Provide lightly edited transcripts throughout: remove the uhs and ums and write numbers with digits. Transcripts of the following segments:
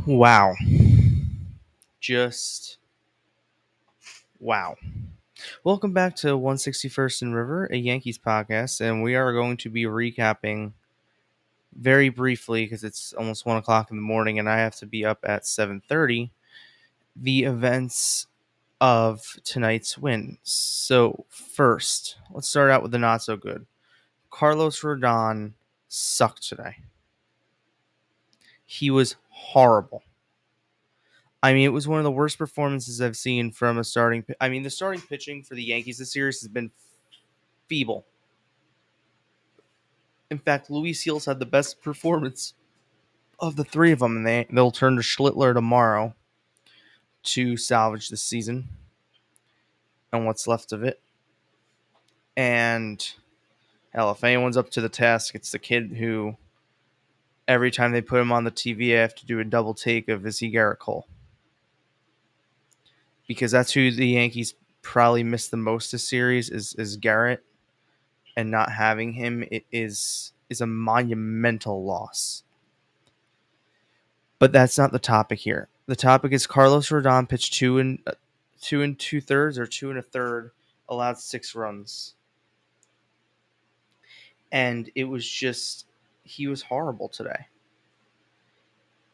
Wow. Just wow. Welcome back to 161st and River, a Yankees podcast, and we are going to be recapping very briefly because it's almost 1 o'clock in the morning and I have to be up at 7:30, the events of tonight's win. So first, let's start out with the not so good. Carlos Rodon sucked today. He was horrible. I mean, it was one of the worst performances I've seen from a starting. The starting pitching for the Yankees this series has been feeble. In fact, Luis Seals had the best performance of the three of them, and they'll turn to Schlittler tomorrow to salvage the season and what's left of it. And hell, if anyone's up to the task, it's the kid who every time they put him on the TV, I have to do a double take of is he Garrett Cole, because that's who the Yankees probably missed the most this series is Garrett. And not having him is a monumental loss. But that's not the topic here. The topic is Carlos Rodon pitched two and 2.3 or 2 1/3, allowed 6 runs, and it was just he was horrible today.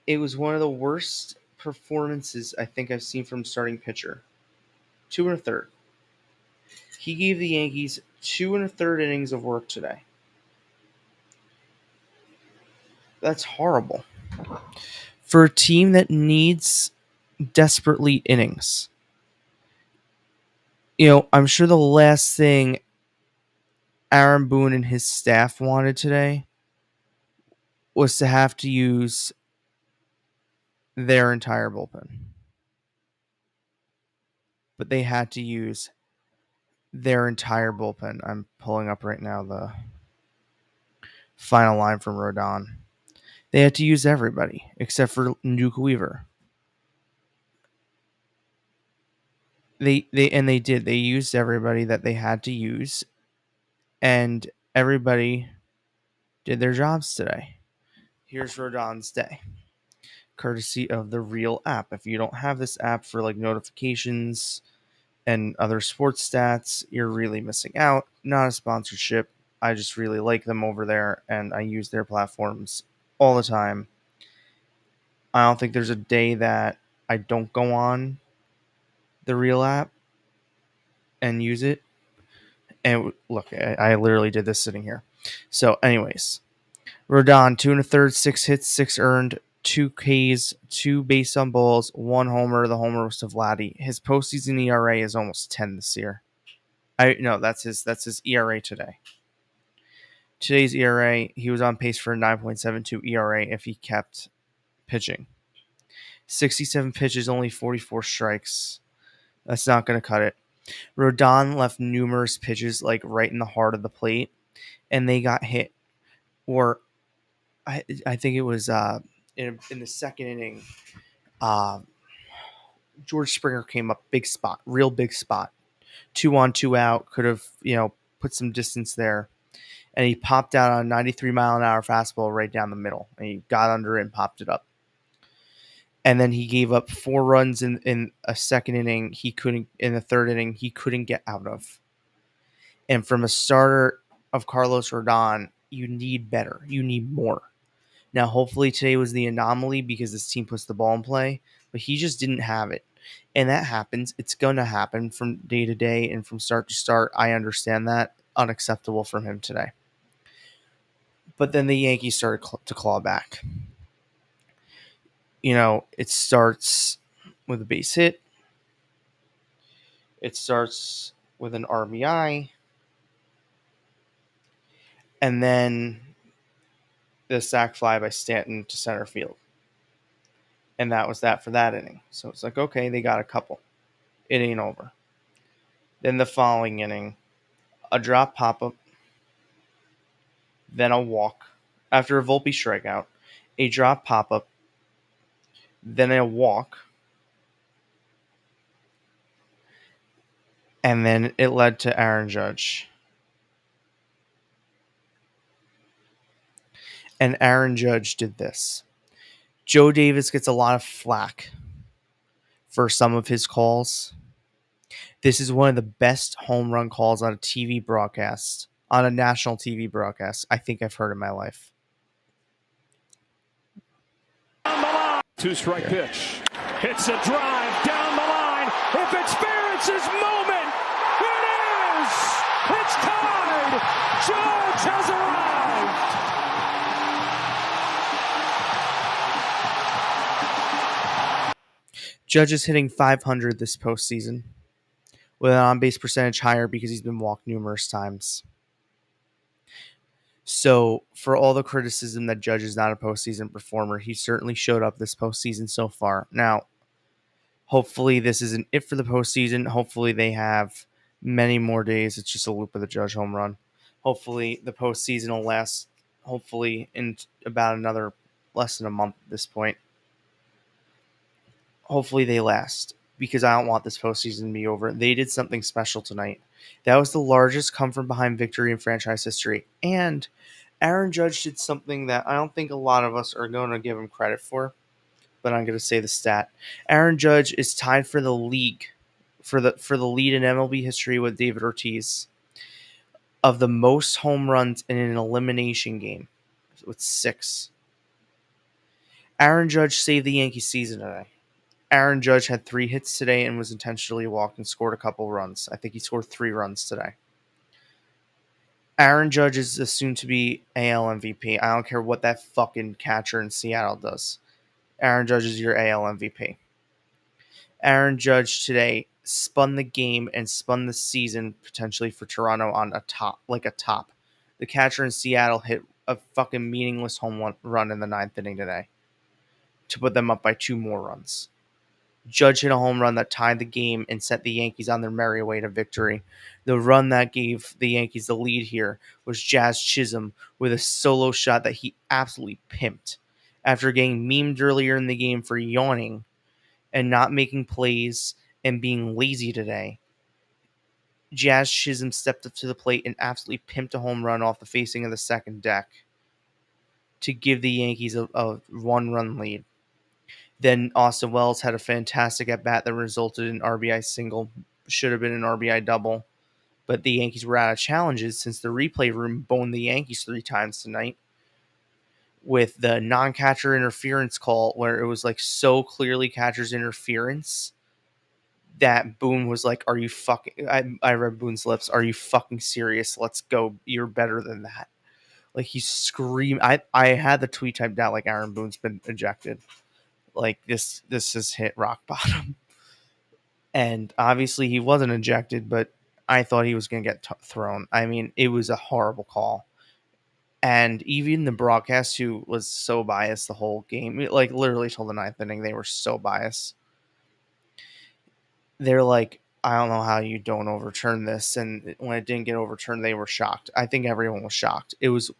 It was one of the worst performances I think I've seen from starting pitcher. 2 1/3. He gave the Yankees 2 1/3 innings of work today. That's horrible. For a team that needs desperately innings. I'm sure the last thing Aaron Boone and his staff wanted today was to have to use their entire bullpen. But they had to use their entire bullpen. I'm pulling up right now the final line from Rodon. They had to use everybody except for Nuke Weaver. They did. They used everybody that they had to use, and everybody did their jobs today. Here's Rodon's day, courtesy of the Real app. If you don't have this app for like notifications and other sports stats, you're really missing out. Not a sponsorship. I just really like them over there, and I use their platforms all the time. I don't think there's a day that I don't go on the Real app and use it. And look, I literally did this sitting here. So, anyways, Rodon, 2 1/3, 6 hits, 6 earned, 2 Ks, 2 base on balls, 1 homer. The homer was to Vladdy. His postseason ERA is almost 10 this year. That's his ERA today. Today's ERA, he was on pace for a 9.72 ERA if he kept pitching. 67 pitches, only 44 strikes. That's not going to cut it. Rodon left numerous pitches like right in the heart of the plate, and they got hit. Or I think it was in the second inning. George Springer came up, big spot, real big spot. 2 on, 2 out. Could have put some distance there, and he popped out on a 93-mile-an-hour fastball right down the middle, and he got under it and popped it up. And then he gave up 4 runs in a second inning. In the third inning, he couldn't get out of. And from a starter of Carlos Rodon, you need better. You need more. Now, hopefully today was the anomaly because this team puts the ball in play, but he just didn't have it. And that happens. It's going to happen from day to day and from start to start. I understand that. Unacceptable from him today. But then the Yankees started to claw back. It starts with a base hit. It starts with an RBI. And then the sac fly by Stanton to center field. And that was that for that inning. So it's like, okay, they got a couple. It ain't over. Then the following inning, a drop pop-up, then a walk. After a Volpe strikeout, a drop pop-up, then a walk, and then it led to Aaron Judge. And Aaron Judge did this. Joe Davis gets a lot of flack for some of his calls. This is one of the best home run calls on a TV broadcast, on a national TV broadcast, I think I've heard in my life. Two-strike pitch. Hits a drive down the line. If it's fair, it's his moment. It is. It's tied. Judge has arrived. Judge is hitting .500 this postseason, with an on-base percentage higher because he's been walked numerous times. So, for all the criticism that Judge is not a postseason performer, he certainly showed up this postseason so far. Now, hopefully this isn't it for the postseason. Hopefully they have many more days. It's just a loop of the Judge home run. Hopefully the postseason will last, hopefully, in about another less than a month at this point. Hopefully they last, because I don't want this postseason to be over. They did something special tonight. That was the largest come-from-behind victory in franchise history. And Aaron Judge did something that I don't think a lot of us are going to give him credit for, but I'm going to say the stat. Aaron Judge is tied for the league, for the lead in MLB history with David Ortiz, of the most home runs in an elimination game, with 6. Aaron Judge saved the Yankees season today. Aaron Judge had 3 hits today and was intentionally walked and scored a couple runs. I think he scored 3 runs today. Aaron Judge is assumed to be AL MVP. I don't care what that fucking catcher in Seattle does. Aaron Judge is your AL MVP. Aaron Judge today spun the game and spun the season potentially for Toronto on a top. The catcher in Seattle hit a fucking meaningless home run in the 9th inning today to put them up by 2 more runs. Judge hit a home run that tied the game and set the Yankees on their merry way to victory. The run that gave the Yankees the lead here was Jazz Chisholm with a solo shot that he absolutely pimped. After getting memed earlier in the game for yawning and not making plays and being lazy today, Jazz Chisholm stepped up to the plate and absolutely pimped a home run off the facing of the second deck to give the Yankees a 1-run lead. Then Austin Wells had a fantastic at-bat that resulted in an RBI single. Should have been an RBI double. But the Yankees were out of challenges since the replay room boned the Yankees 3 times tonight with the non-catcher interference call, where it was like so clearly catcher's interference that Boone was like, are you fucking... I read Boone's lips. Are you fucking serious? Let's go. You're better than that. Like, he screamed. I had the tweet typed out like Aaron Boone's been ejected. Like, this has hit rock bottom. And obviously he wasn't ejected, but I thought he was going to get thrown. I mean, it was a horrible call. And even the broadcast, who was so biased the whole game, like literally till the 9th inning, they were so biased. They're like, I don't know how you don't overturn this. And when it didn't get overturned, they were shocked. I think everyone was shocked. It was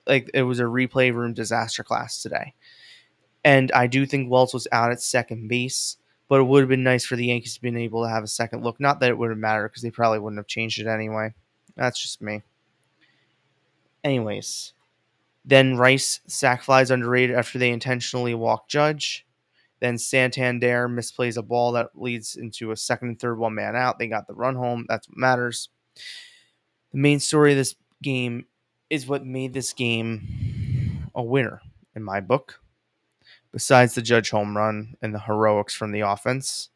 a replay room disaster class today. And I do think Wells was out at second base, but it would have been nice for the Yankees to be able to have a second look. Not that it would have mattered, because they probably wouldn't have changed it anyway. That's just me. Anyways, then Rice sac flies underrated after they intentionally walk Judge. Then Santander misplays a ball that leads into a second and third 1-man out. They got the run home. That's what matters. The main story of this game is what made this game a winner in my book. Besides the Judge home run and the heroics from the offense,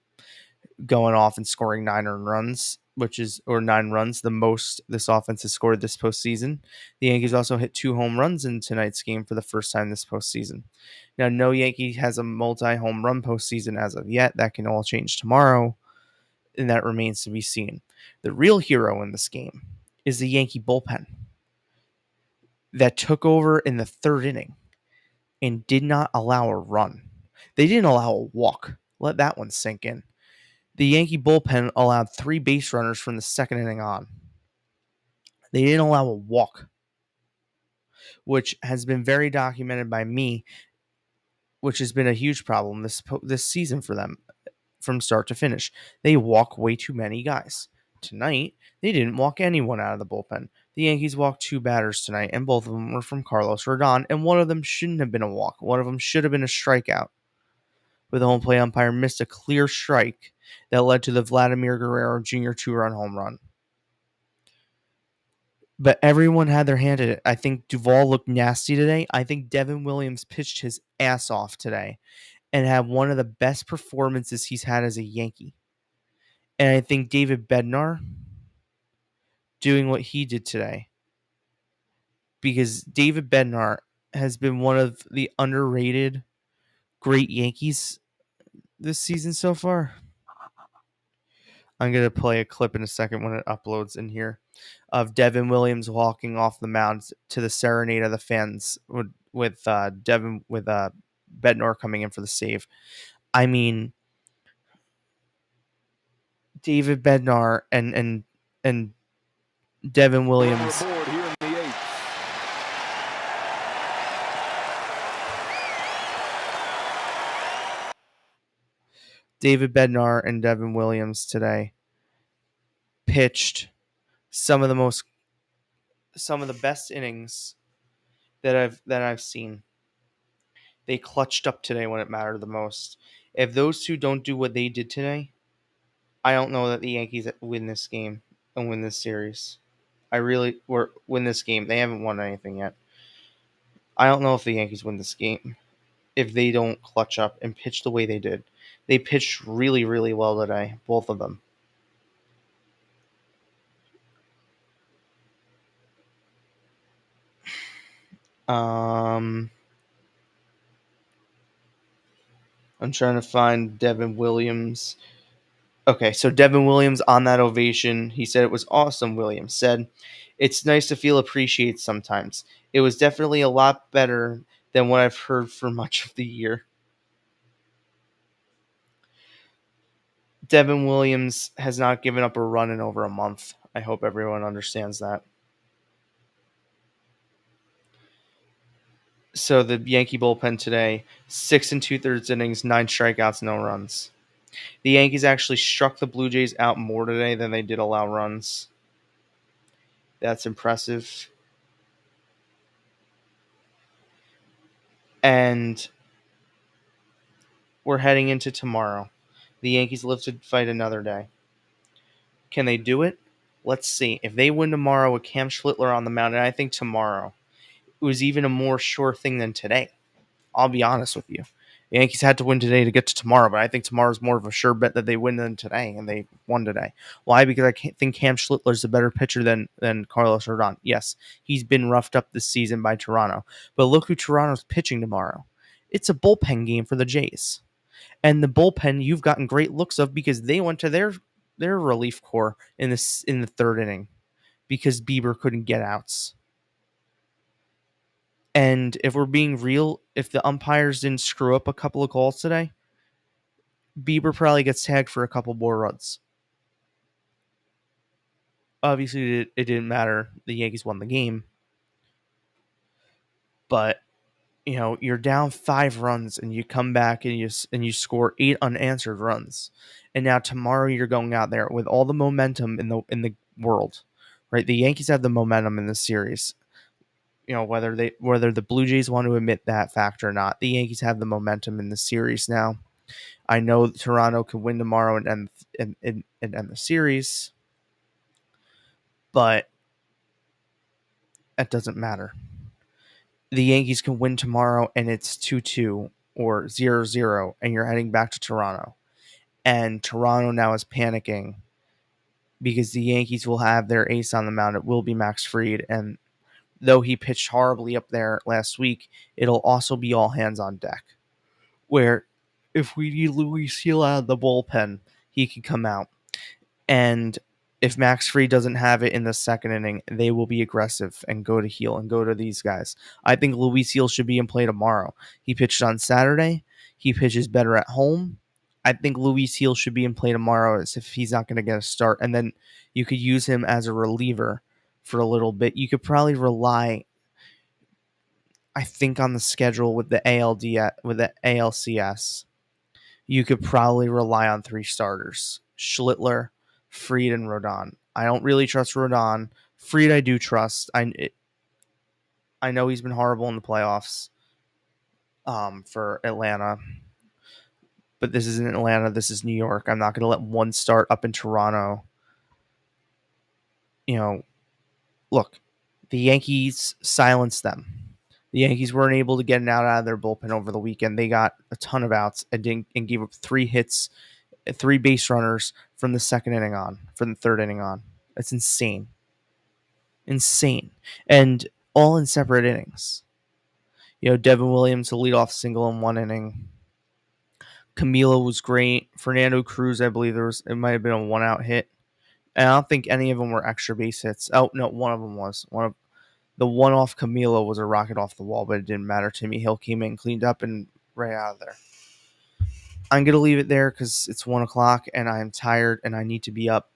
going off and scoring 9 runs, 9 runs, the most this offense has scored this postseason. The Yankees also hit 2 home runs in tonight's game for the first time this postseason. Now, no Yankee has a multi-home run postseason as of yet. That can all change tomorrow, and that remains to be seen. The real hero in this game is the Yankee bullpen that took over in the 3rd inning and did not allow a run. They didn't allow a walk. Let that one sink in. The Yankee bullpen allowed 3 base runners from the 2nd inning on. They didn't allow a walk, which has been very documented by me, which has been a huge problem this season for them from start to finish. They walk way too many guys. Tonight, they didn't walk anyone out of the bullpen. The Yankees walked 2 batters tonight, and both of them were from Carlos Rodon, and one of them shouldn't have been a walk. One of them should have been a strikeout. But the home plate umpire missed a clear strike that led to the Vladimir Guerrero Jr. 2-run home run. But everyone had their hand in it. I think Duvall looked nasty today. I think Devin Williams pitched his ass off today and had one of the best performances he's had as a Yankee. And I think David Bednar doing what he did today, because David Bednar has been one of the underrated great Yankees this season so far. I'm going to play a clip in a second when it uploads in here of Devin Williams walking off the mound to the serenade of the fans with Bednar coming in for the save. I mean, David Bednar and Devin Williams. David Bednar and Devin Williams today pitched some of the best innings that I've seen. They clutched up today when it mattered the most. If those two don't do what they did today, I don't know that the Yankees win this game and win this series. Win this game. They haven't won anything yet. I don't know if the Yankees win this game if they don't clutch up and pitch the way they did. They pitched really, really well today, both of them. I'm trying to find Devin Williams. Okay, so Devin Williams on that ovation, he said it was awesome. Williams said, "It's nice to feel appreciated sometimes. It was definitely a lot better than what I've heard for much of the year." Devin Williams has not given up a run in over a month. I hope everyone understands that. So the Yankee bullpen today, 6 2/3 innings, 9 strikeouts, no runs. The Yankees actually struck the Blue Jays out more today than they did allow runs. That's impressive. And we're heading into tomorrow. The Yankees live to fight another day. Can they do it? Let's see. If they win tomorrow with Cam Schlittler on the mound, and I think tomorrow, it was even a more sure thing than today. I'll be honest with you. The Yankees had to win today to get to tomorrow, but I think tomorrow's more of a sure bet that they win than today, and they won today. Why? Because I think Cam Schlittler's a better pitcher than Carlos Rodon. Yes, he's been roughed up this season by Toronto, but look who Toronto's pitching tomorrow. It's a bullpen game for the Jays. And the bullpen you've gotten great looks of because they went to their relief corps in the third inning because Bieber couldn't get outs. And if we're being real, if the umpires didn't screw up a couple of calls today, Bieber probably gets tagged for a couple more runs. Obviously, it didn't matter. The Yankees won the game. But, you're down 5 runs and you come back and you score 8 unanswered runs. And now tomorrow you're going out there with all the momentum in the world. Right? The Yankees have the momentum in this series. Whether the Blue Jays want to admit that fact or not, the Yankees have the momentum in the series now. I know Toronto can win tomorrow and end the series, but that doesn't matter. The Yankees can win tomorrow and it's 2-2 or 0-0, and you're heading back to Toronto. And Toronto now is panicking because the Yankees will have their ace on the mound. It will be Max Fried, and though he pitched horribly up there last week, it'll also be all hands on deck. Where if we need Luis Seal out of the bullpen, he can come out. And if Max Fried doesn't have it in the second inning, they will be aggressive and go to heel and go to these guys. I think Luis Seal should be in play tomorrow. He pitched on Saturday. He pitches better at home. I think Luis Seal should be in play tomorrow as if he's not going to get a start. And then you could use him as a reliever for a little bit. You could probably rely, I think, on the schedule with the ALCS. You could probably rely on 3 starters: Schlittler, Fried, and Rodon. I don't really trust Rodon. Fried, I do trust. I know he's been horrible in the playoffs for Atlanta, but this isn't Atlanta. This is New York. I'm not going to let one start up in Toronto. You know, look, the Yankees silenced them. The Yankees weren't able to get an out of their bullpen over the weekend. They got a ton of outs and gave up 3 hits, 3 base runners from the second inning on, from the third inning on. That's insane. Insane. And all in separate innings. Devin Williams, a leadoff single in 1 inning. Camilo was great. Fernando Cruz, I believe it might have been a 1-out hit. And I don't think any of them were extra base hits. Oh, no, one of them was. The one off Camilo was a rocket off the wall, but it didn't matter to me. Hill came in, cleaned up, and right out of there. I'm going to leave it there because it's 1 o'clock and I am tired and I need to be up.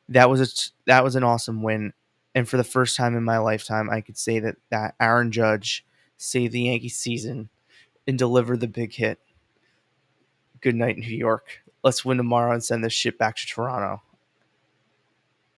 That was an awesome win. And for the first time in my lifetime, I could say that Aaron Judge saved the Yankees season and delivered the big hit. Good night, New York. Let's win tomorrow and send this shit back to Toronto.